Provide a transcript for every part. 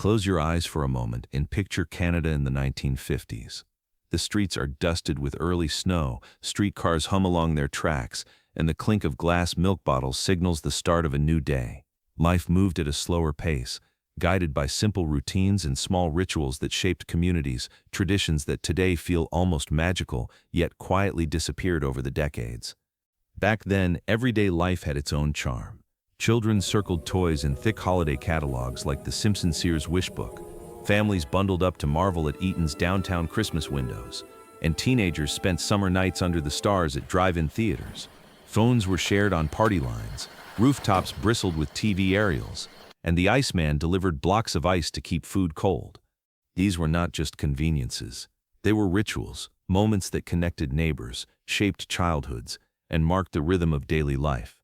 Close your eyes for a moment and picture Canada in the 1950s. The streets are dusted with early snow, streetcars hum along their tracks, and the clink of glass milk bottles signals the start of a new day. Life moved at a slower pace, guided by simple routines and small rituals that shaped communities, traditions that today feel almost magical, yet quietly disappeared over the decades. Back then, everyday life had its own charm. Children circled toys in thick holiday catalogs like the Simpson Sears Wish Book. Families bundled up to marvel at Eaton's downtown Christmas windows, and teenagers spent summer nights under the stars at drive-in theaters. Phones were shared on party lines, rooftops bristled with TV aerials, and the Iceman delivered blocks of ice to keep food cold. These were not just conveniences. They were rituals, moments that connected neighbors, shaped childhoods, and marked the rhythm of daily life.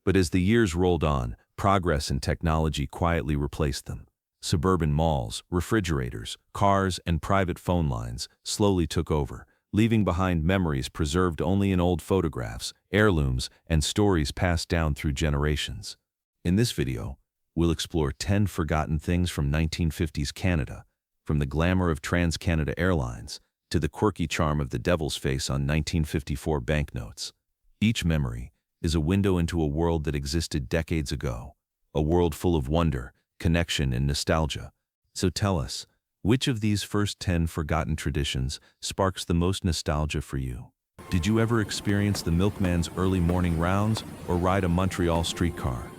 But as the years rolled on, progress and technology quietly replaced them. Suburban malls, refrigerators, cars, and private phone lines slowly took over, leaving behind memories preserved only in old photographs, heirlooms, and stories passed down through generations. In this video, we'll explore 10 forgotten things from 1950s Canada, from the glamour of Trans-Canada Airlines to the quirky charm of the devil's face on 1954 banknotes. Each memory is a window into a world that existed decades ago, a world full of wonder, connection, and nostalgia. So tell us, which of these first 10 forgotten traditions sparks the most nostalgia for you? Did you ever experience the milkman's early morning rounds or ride a Montreal streetcar?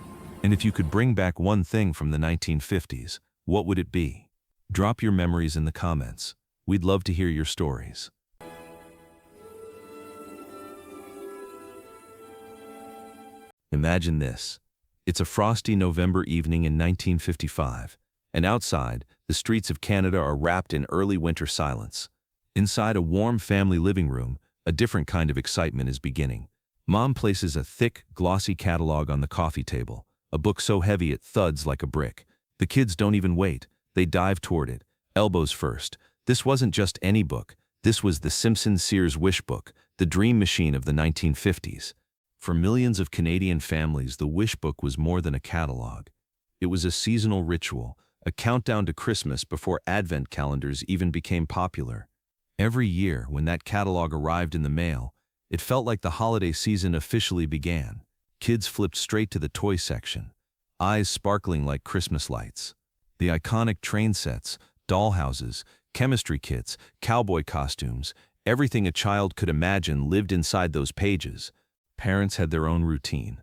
And if you could bring back one thing from the 1950s, what would it be? Drop your memories in the comments. We'd love to hear your stories. Imagine this. It's a frosty November evening in 1955, and outside, the streets of Canada are wrapped in early winter silence. Inside a warm family living room, a different kind of excitement is beginning. Mom places a thick, glossy catalog on the coffee table, a book so heavy it thuds like a brick. The kids don't even wait. They dive toward it, elbows first. This wasn't just any book. This was the Simpson Sears Wish Book, the dream machine of the 1950s. For millions of Canadian families, the Wish Book was more than a catalog. It was a seasonal ritual, a countdown to Christmas before Advent calendars even became popular. Every year, when that catalog arrived in the mail, it felt like the holiday season officially began. Kids flipped straight to the toy section, eyes sparkling like Christmas lights. The iconic train sets, dollhouses, chemistry kits, cowboy costumes, everything a child could imagine lived inside those pages. Parents had their own routine.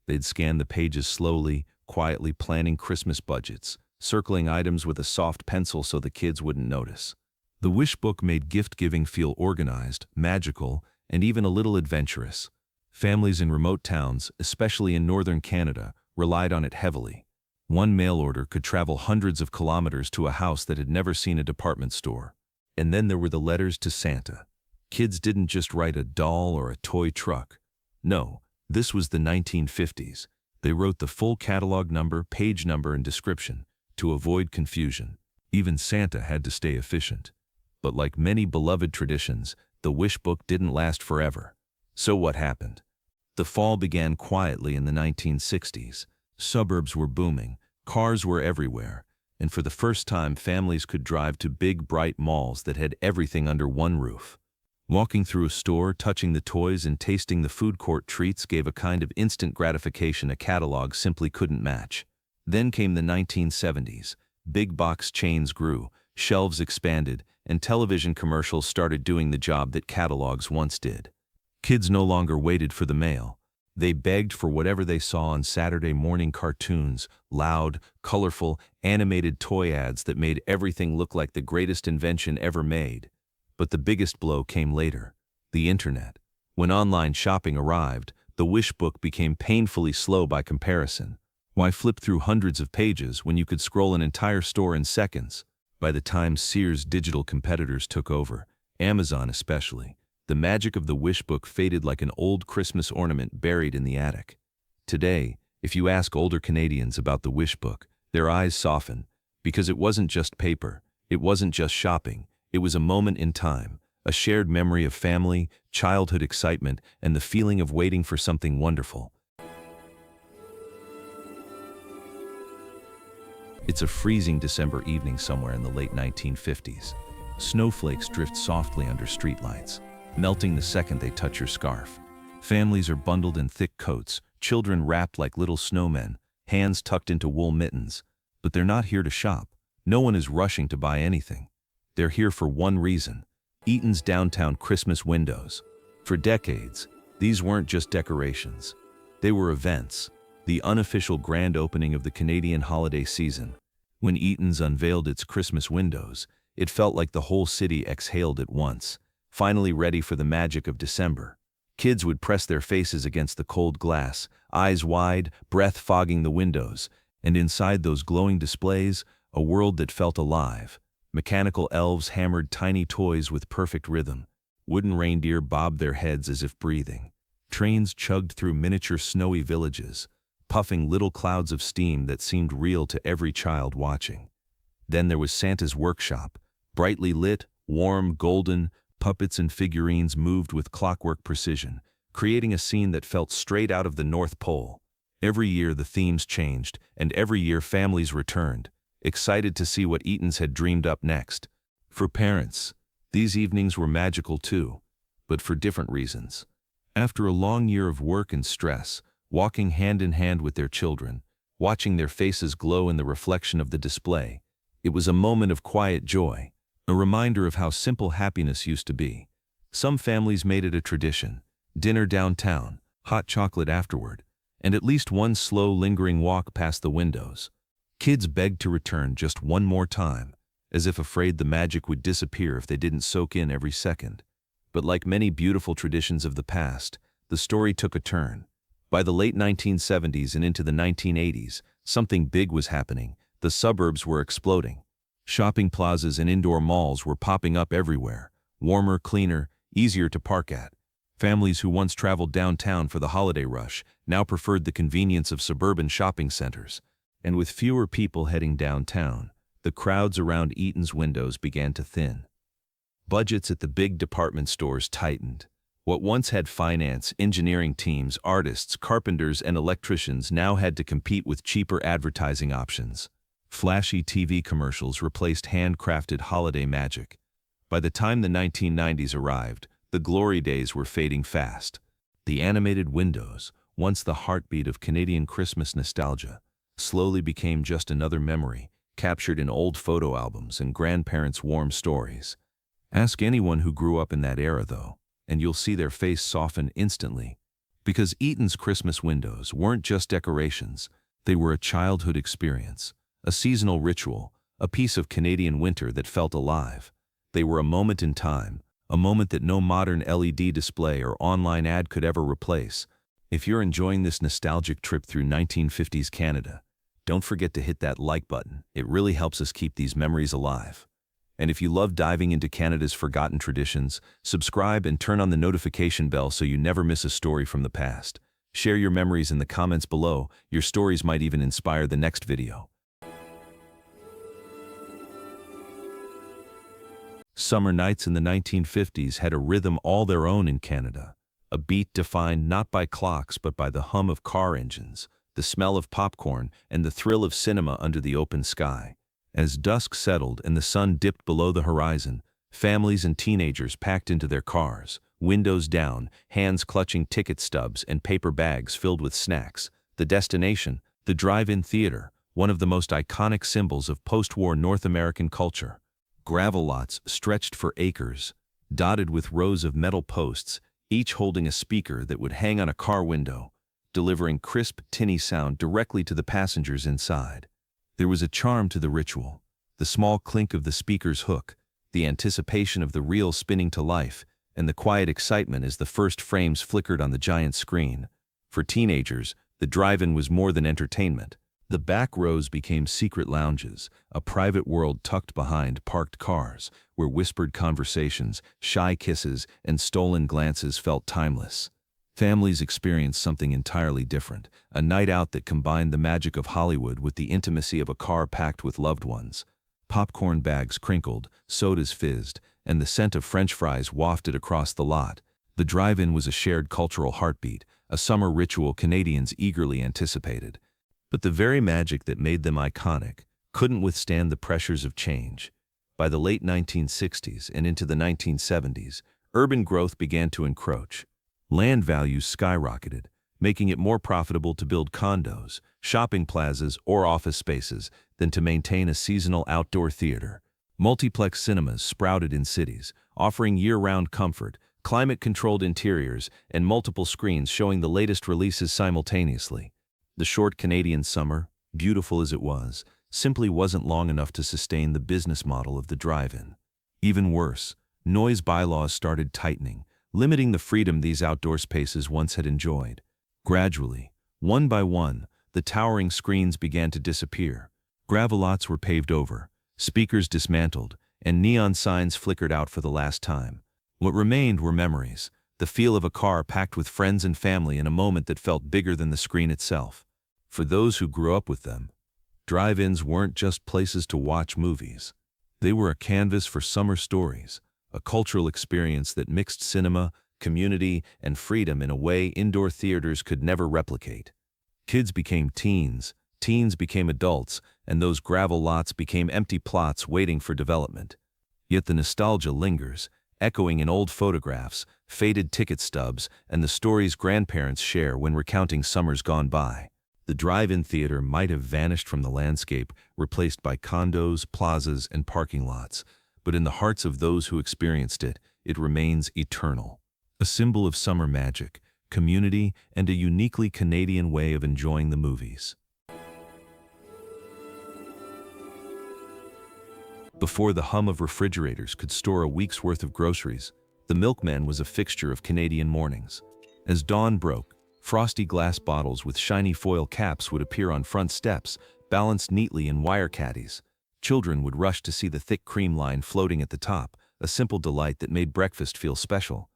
They'd scan the pages slowly, quietly planning Christmas budgets, circling items with a soft pencil so the kids wouldn't notice. The Wish Book made gift-giving feel organized, magical, and even a little adventurous. Families in remote towns, especially in northern Canada, relied on it heavily. One mail order could travel hundreds of kilometers to a house that had never seen a department store. And then there were the letters to Santa. Kids didn't just write a doll or a toy truck. No, this was the 1950s. They wrote the full catalog number, page number, and description to avoid confusion. Even Santa had to stay efficient. But like many beloved traditions, the Wish Book didn't last forever. So what happened? The fall began quietly in the 1960s. Suburbs were booming, cars were everywhere, and for the first time families could drive to big, bright malls that had everything under one roof. Walking through a store, touching the toys, and tasting the food court treats gave a kind of instant gratification a catalog simply couldn't match. Then came the 1970s. Big box chains grew, shelves expanded, and television commercials started doing the job that catalogs once did. Kids no longer waited for the mail. They begged for whatever they saw on Saturday morning cartoons, loud, colorful, animated toy ads that made everything look like the greatest invention ever made. But the biggest blow came later, the internet. When online shopping arrived, the Wish Book became painfully slow by comparison. Why flip through hundreds of pages when you could scroll an entire store in seconds? By the time Sears' digital competitors took over, Amazon especially, the magic of the Wish Book faded like an old Christmas ornament buried in the attic. Today, if you ask older Canadians about the Wish Book, their eyes soften, because it wasn't just paper, it wasn't just shopping. It was a moment in time, a shared memory of family, childhood excitement, and the feeling of waiting for something wonderful. It's a freezing December evening somewhere in the late 1950s. Snowflakes drift softly under streetlights, melting the second they touch your scarf. Families are bundled in thick coats, children wrapped like little snowmen, hands tucked into wool mittens. But they're not here to shop. No one is rushing to buy anything. They're here for one reason: Eaton's downtown Christmas windows. For decades, these weren't just decorations. They were events, the unofficial grand opening of the Canadian holiday season. When Eaton's unveiled its Christmas windows, it felt like the whole city exhaled at once, finally ready for the magic of December. Kids would press their faces against the cold glass, eyes wide, breath fogging the windows, and inside those glowing displays, a world that felt alive. Mechanical elves hammered tiny toys with perfect rhythm. Wooden reindeer bobbed their heads as if breathing. Trains chugged through miniature snowy villages, puffing little clouds of steam that seemed real to every child watching. Then there was Santa's workshop, brightly lit, warm, golden. Puppets and figurines moved with clockwork precision, creating a scene that felt straight out of the North Pole. Every year the themes changed, and every year families returned, excited to see what Eaton's had dreamed up next. For parents, these evenings were magical too, but for different reasons. After a long year of work and stress, walking hand in hand with their children, watching their faces glow in the reflection of the display, it was a moment of quiet joy, a reminder of how simple happiness used to be. Some families made it a tradition: dinner downtown, hot chocolate afterward, and at least one slow, lingering walk past the windows. Kids begged to return just one more time, as if afraid the magic would disappear if they didn't soak in every second. But like many beautiful traditions of the past, the story took a turn. By the late 1970s and into the 1980s, something big was happening. The suburbs were exploding. Shopping plazas and indoor malls were popping up everywhere, warmer, cleaner, easier to park at. Families who once traveled downtown for the holiday rush now preferred the convenience of suburban shopping centers. And with fewer people heading downtown, the crowds around Eaton's windows began to thin. Budgets at the big department stores tightened. What once had finance, engineering teams, artists, carpenters, and electricians now had to compete with cheaper advertising options. Flashy TV commercials replaced handcrafted holiday magic. By the time the 1990s arrived, the glory days were fading fast. The animated windows, once the heartbeat of Canadian Christmas nostalgia, slowly became just another memory, captured in old photo albums and grandparents' warm stories. Ask anyone who grew up in that era, though, and you'll see their face soften instantly. Because Eaton's Christmas windows weren't just decorations, they were a childhood experience, a seasonal ritual, a piece of Canadian winter that felt alive. They were a moment in time, a moment that no modern LED display or online ad could ever replace. If you're enjoying this nostalgic trip through 1950s Canada, don't forget to hit that like button. It really helps us keep these memories alive. And if you love diving into Canada's forgotten traditions, subscribe and turn on the notification bell so you never miss a story from the past. Share your memories in the comments below. Your stories might even inspire the next video. Summer nights in the 1950s had a rhythm all their own in Canada, a beat defined not by clocks but by the hum of car engines, the smell of popcorn, and the thrill of cinema under the open sky. As dusk settled and the sun dipped below the horizon, families and teenagers packed into their cars, windows down, hands clutching ticket stubs and paper bags filled with snacks. The destination, the drive-in theater, one of the most iconic symbols of post-war North American culture. Gravel lots stretched for acres, dotted with rows of metal posts, each holding a speaker that would hang on a car window, delivering crisp, tinny sound directly to the passengers inside. There was a charm to the ritual, the small clink of the speaker's hook, the anticipation of the reel spinning to life, and the quiet excitement as the first frames flickered on the giant screen. For teenagers, the drive-in was more than entertainment. The back rows became secret lounges, a private world tucked behind parked cars, where whispered conversations, shy kisses, and stolen glances felt timeless. Families experienced something entirely different, a night out that combined the magic of Hollywood with the intimacy of a car packed with loved ones. Popcorn bags crinkled, sodas fizzed, and the scent of French fries wafted across the lot. The drive-in was a shared cultural heartbeat, a summer ritual Canadians eagerly anticipated. But the very magic that made them iconic couldn't withstand the pressures of change. By the late 1960s and into the 1970s, urban growth began to encroach. Land values skyrocketed, making it more profitable to build condos, shopping plazas, or office spaces than to maintain a seasonal outdoor theater. Multiplex cinemas sprouted in cities, offering year-round comfort, climate-controlled interiors, and multiple screens showing the latest releases simultaneously. The short Canadian summer, beautiful as it was, simply wasn't long enough to sustain the business model of the drive-in. Even worse, noise bylaws started tightening, limiting the freedom these outdoor spaces once had enjoyed. Gradually, one by one, the towering screens began to disappear. Gravel lots were paved over, speakers dismantled, and neon signs flickered out for the last time. What remained were memories, the feel of a car packed with friends and family in a moment that felt bigger than the screen itself. For those who grew up with them, drive-ins weren't just places to watch movies. They were a canvas for summer stories, a cultural experience that mixed cinema, community, and freedom in a way indoor theaters could never replicate. Kids became teens, teens became adults, and those gravel lots became empty plots waiting for development. Yet the nostalgia lingers, echoing in old photographs, faded ticket stubs, and the stories grandparents share when recounting summers gone by. The drive-in theater might have vanished from the landscape, replaced by condos, plazas, and parking lots, but in the hearts of those who experienced it, it remains eternal. A symbol of summer magic, community, and a uniquely Canadian way of enjoying the movies. Before the hum of refrigerators could store a week's worth of groceries, the milkman was a fixture of Canadian mornings. As dawn broke, frosty glass bottles with shiny foil caps would appear on front steps, balanced neatly in wire caddies. Children would rush to see the thick cream line floating at the top, a simple delight that made breakfast feel special.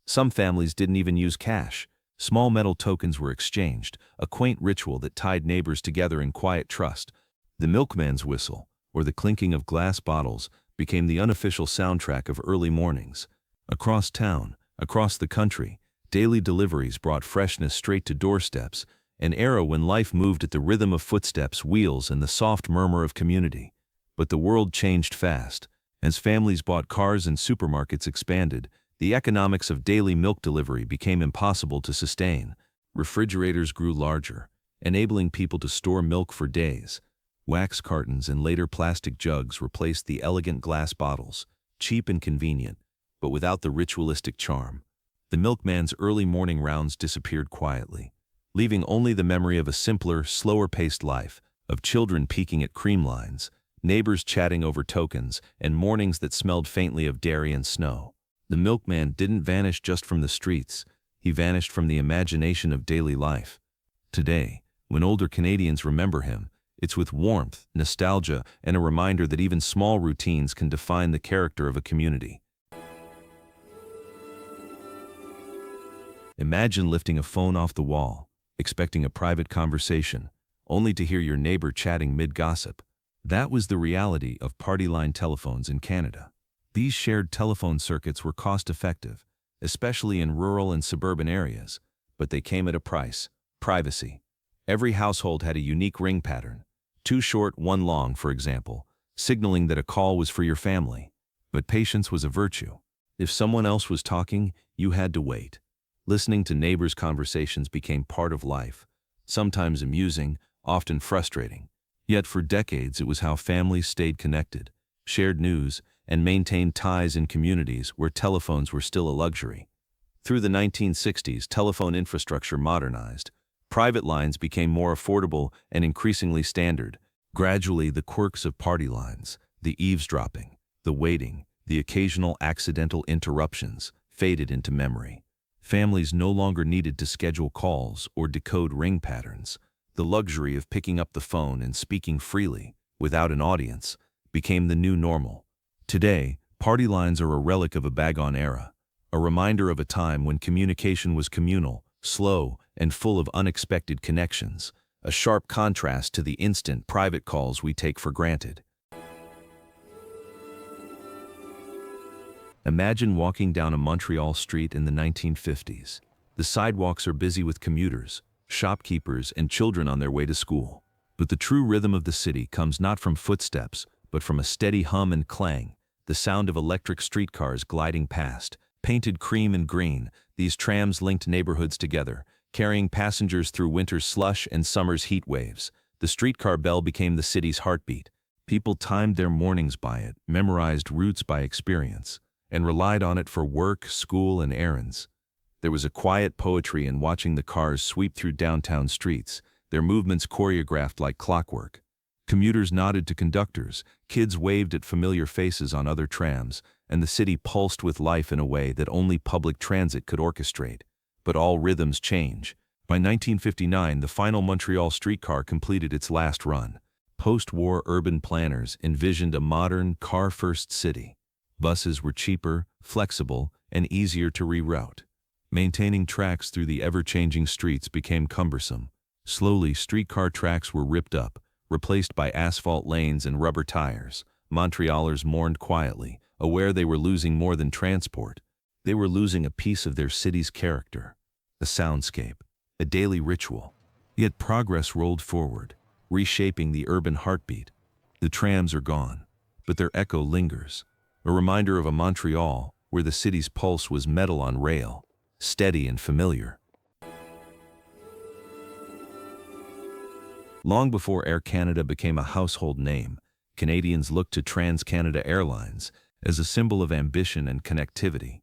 Some families didn't even use cash. Small metal tokens were exchanged, a quaint ritual that tied neighbors together in quiet trust. The milkman's whistle, or the clinking of glass bottles, became the unofficial soundtrack of early mornings. Across town, across the country, daily deliveries brought freshness straight to doorsteps, an era when life moved at the rhythm of footsteps, wheels, and the soft murmur of community. But the world changed fast. As families bought cars and supermarkets expanded, the economics of daily milk delivery became impossible to sustain. Refrigerators grew larger, enabling people to store milk for days. Wax cartons and later plastic jugs replaced the elegant glass bottles, cheap and convenient, but without the ritualistic charm. The milkman's early morning rounds disappeared quietly, leaving only the memory of a simpler, slower-paced life, of children peeking at cream lines, neighbors chatting over tokens, and mornings that smelled faintly of dairy and snow. The milkman didn't vanish just from the streets, he vanished from the imagination of daily life. Today, when older Canadians remember him, it's with warmth, nostalgia, and a reminder that even small routines can define the character of a community. Imagine lifting a phone off the wall, expecting a private conversation, only to hear your neighbor chatting mid-gossip. That was the reality of party line telephones in Canada. These shared telephone circuits were cost-effective, especially in rural and suburban areas, but they came at a price: privacy. Every household had a unique ring pattern, 2 short, 1 long, for example, signaling that a call was for your family. But patience was a virtue. If someone else was talking, you had to wait. Listening to neighbors' conversations became part of life, sometimes amusing, often frustrating. Yet for decades it was how families stayed connected, shared news, and maintained ties in communities where telephones were still a luxury. Through the 1960s, telephone infrastructure modernized. Private lines became more affordable and increasingly standard. Gradually, the quirks of party lines, the eavesdropping, the waiting, the occasional accidental interruptions faded into memory. Families no longer needed to schedule calls or decode ring patterns. The luxury of picking up the phone and speaking freely, without an audience, became the new normal. Today, party lines are a relic of a bygone era, a reminder of a time when communication was communal, slow, and full of unexpected connections, a sharp contrast to the instant private calls we take for granted. Imagine walking down a Montreal street in the 1950s. The sidewalks are busy with commuters, shopkeepers, and children on their way to school. But the true rhythm of the city comes not from footsteps, but from a steady hum and clang, the sound of electric streetcars gliding past. Painted cream and green, these trams linked neighborhoods together, carrying passengers through winter's slush and summer's heat waves. The streetcar bell became the city's heartbeat. People timed their mornings by it, memorized routes by experience, and relied on it for work, school, and errands. There was a quiet poetry in watching the cars sweep through downtown streets, their movements choreographed like clockwork. Commuters nodded to conductors, kids waved at familiar faces on other trams, and the city pulsed with life in a way that only public transit could orchestrate. But all rhythms change. By 1959, the final Montreal streetcar completed its last run. Post-war urban planners envisioned a modern, car-first city. Buses were cheaper, flexible, and easier to reroute. Maintaining tracks through the ever-changing streets became cumbersome. Slowly, streetcar tracks were ripped up, replaced by asphalt lanes and rubber tires. Montrealers mourned quietly, aware they were losing more than transport. They were losing a piece of their city's character, a soundscape, a daily ritual. Yet progress rolled forward, reshaping the urban heartbeat. The trams are gone, but their echo lingers, a reminder of a Montreal where the city's pulse was metal on rail, steady and familiar. Long before Air Canada became a household name, Canadians looked to TransCanada Airlines as a symbol of ambition and connectivity.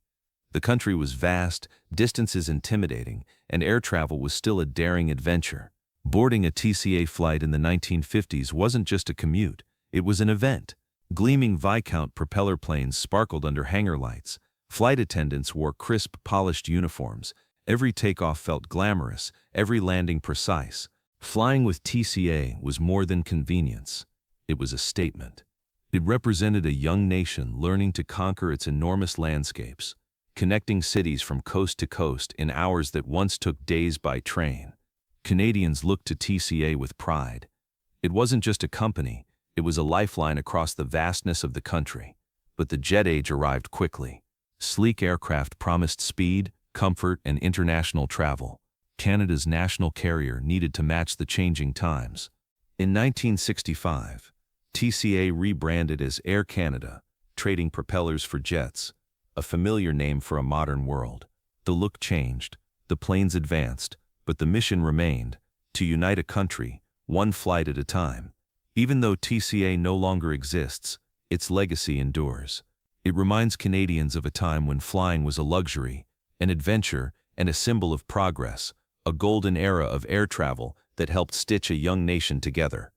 The country was vast, distances intimidating, and air travel was still a daring adventure. Boarding a TCA flight in the 1950s wasn't just a commute, it was an event. Gleaming Viscount propeller planes sparkled under hangar lights. Flight attendants wore crisp, polished uniforms. Every takeoff felt glamorous, every landing precise. Flying with TCA was more than convenience. It was a statement. It represented a young nation learning to conquer its enormous landscapes, connecting cities from coast to coast in hours that once took days by train. Canadians looked to TCA with pride. It wasn't just a company, it was a lifeline across the vastness of the country. But the jet age arrived quickly. Sleek aircraft promised speed, comfort, and international travel. Canada's national carrier needed to match the changing times. In 1965, TCA rebranded as Air Canada, trading propellers for jets, a familiar name for a modern world. The look changed, the planes advanced, but the mission remained, to unite a country, one flight at a time. Even though TCA no longer exists, its legacy endures. It reminds Canadians of a time when flying was a luxury, an adventure, and a symbol of progress, a golden era of air travel that helped stitch a young nation together.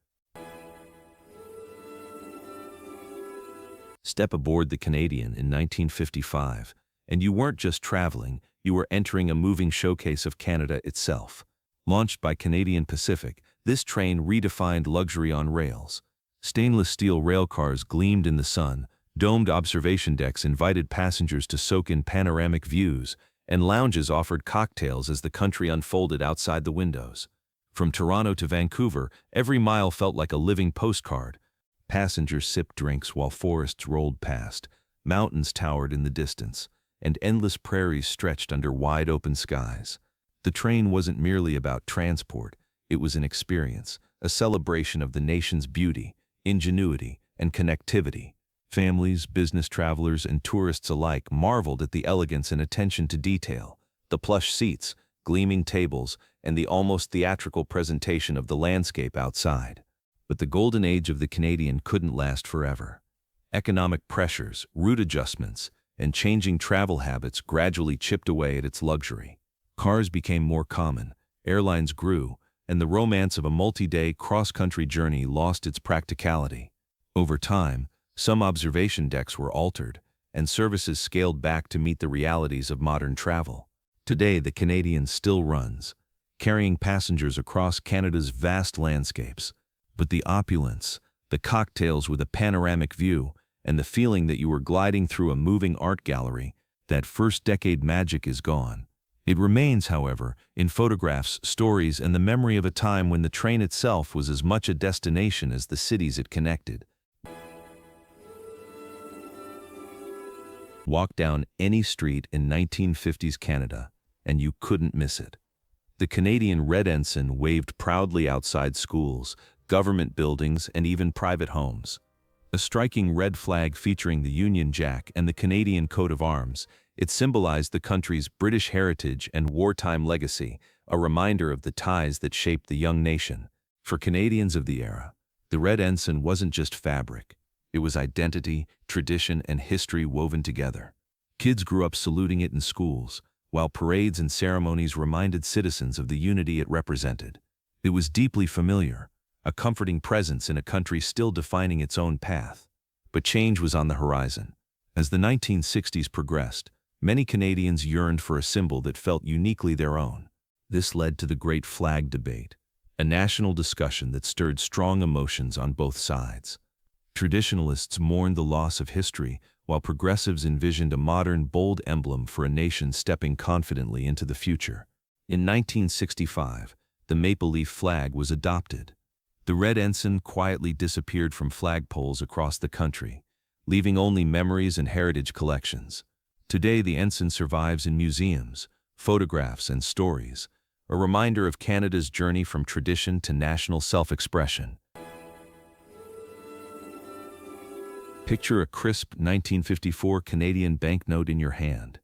Step aboard the Canadian in 1955, and you weren't just traveling, you were entering a moving showcase of Canada itself. Launched by Canadian Pacific, this train redefined luxury on rails. Stainless steel railcars gleamed in the sun, domed observation decks invited passengers to soak in panoramic views, and lounges offered cocktails as the country unfolded outside the windows. From Toronto to Vancouver, every mile felt like a living postcard. Passengers sipped drinks while forests rolled past, mountains towered in the distance, and endless prairies stretched under wide-open skies. The train wasn't merely about transport, it was an experience, a celebration of the nation's beauty, ingenuity, and connectivity. Families, business travelers, and tourists alike marveled at the elegance and attention to detail, the plush seats, gleaming tables, and the almost theatrical presentation of the landscape outside. But the golden age of the Canadian couldn't last forever. Economic pressures, route adjustments, and changing travel habits gradually chipped away at its luxury. Cars became more common, airlines grew, and the romance of a multi-day cross-country journey lost its practicality. Over time, some observation decks were altered, and services scaled back to meet the realities of modern travel. Today, the Canadian still runs, carrying passengers across Canada's vast landscapes. But the opulence, the cocktails with a panoramic view, and the feeling that you were gliding through a moving art gallery, that first-decade magic is gone. It remains, however, in photographs, stories, and the memory of a time when the train itself was as much a destination as the cities it connected. Walk down any street in 1950s Canada, and you couldn't miss it. The Canadian red ensign waved proudly outside schools, government buildings, and even private homes. A striking red flag featuring the Union Jack and the Canadian coat of arms, it symbolized the country's British heritage and wartime legacy, a reminder of the ties that shaped the young nation. For Canadians of the era, the red ensign wasn't just fabric. It was identity, tradition, and history woven together. Kids grew up saluting it in schools, while parades and ceremonies reminded citizens of the unity it represented. It was deeply familiar, a comforting presence in a country still defining its own path. But change was on the horizon. As the 1960s progressed, many Canadians yearned for a symbol that felt uniquely their own. This led to the Great Flag debate, a national discussion that stirred strong emotions on both sides. Traditionalists mourned the loss of history, while progressives envisioned a modern, bold emblem for a nation stepping confidently into the future. In 1965, the maple leaf flag was adopted. The red ensign quietly disappeared from flagpoles across the country, leaving only memories and heritage collections. Today, the ensign survives in museums, photographs, and stories, a reminder of Canada's journey from tradition to national self-expression. Picture a crisp 1954 Canadian banknote in your hand.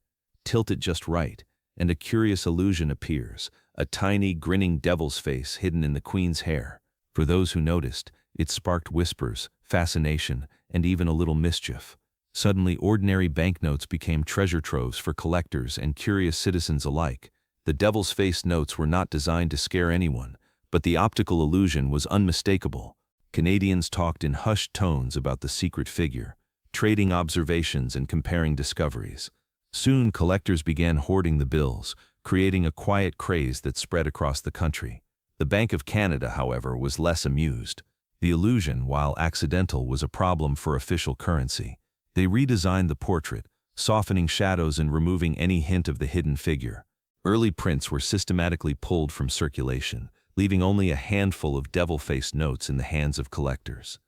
Tilt it just right, and a curious illusion appears, a tiny, grinning devil's face hidden in the Queen's hair. For those who noticed, it sparked whispers, fascination, and even a little mischief. Suddenly, ordinary banknotes became treasure troves for collectors and curious citizens alike. The devil's face notes were not designed to scare anyone, but the optical illusion was unmistakable. Canadians talked in hushed tones about the secret figure, trading observations and comparing discoveries. Soon, collectors began hoarding the bills, creating a quiet craze that spread across the country. The Bank of Canada, however, was less amused. The illusion, while accidental, was a problem for official currency. They redesigned the portrait, softening shadows and removing any hint of the hidden figure. Early prints were systematically pulled from circulation, leaving only a handful of devil-faced notes in the hands of collectors.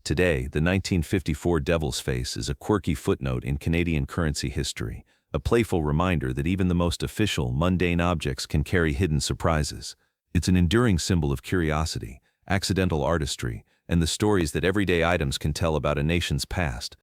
Today, the 1954 devil's face is a quirky footnote in Canadian currency history, a playful reminder that even the most official, mundane objects can carry hidden surprises. It's an enduring symbol of curiosity, accidental artistry, and the stories that everyday items can tell about a nation's past.